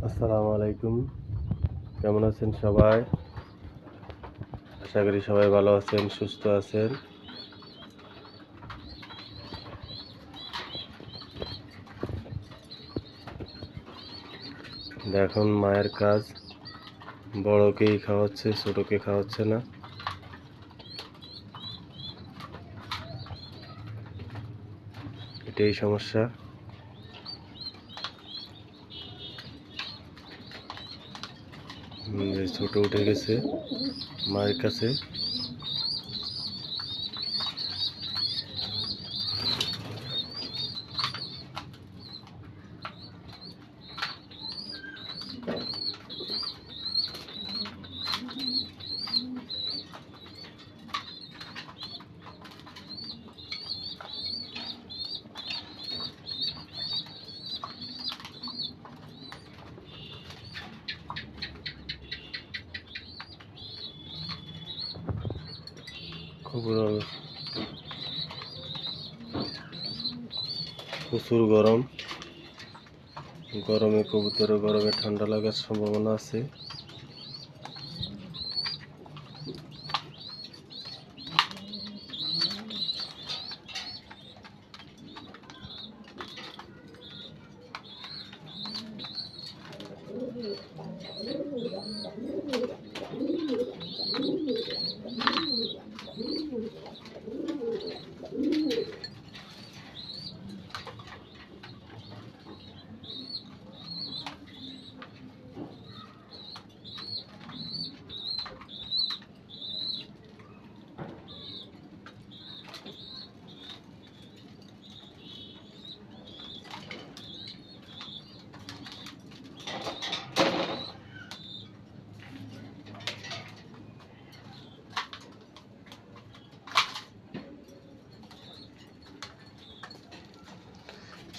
আসসালামু আলাইকুম। কেমন আছেন সবাই? আশা করি সবাই ভালো আছেন, সুস্থ আছেন। দেখুন মায়ের কাজ, বড়কেই খাওয়াচ্ছে, ছোটকে খাওয়াচ্ছে না। এটাই সমস্যা। ছোট উঠে গেছে মায়ের কাছে। প্রচুর গরম। গরমে কবুতরের গরমে ঠান্ডা লাগার সম্ভাবনা আছে।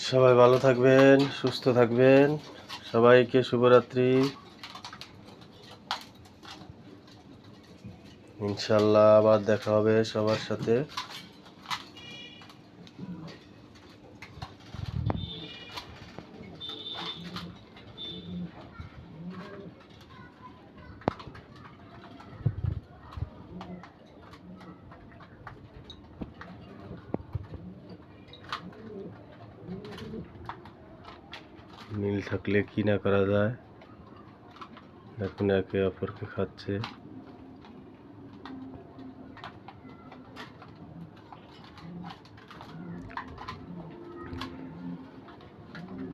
সবাই ভালো থাকবেন, সুস্থ থাকবেন। সবাইকে শুভরাত্রি। ইনশাল্লাহ আবার দেখা হবে সবার সাথে। মিল থাকলে কি না করা যায়। এখন একে অপরকে খাচ্ছে।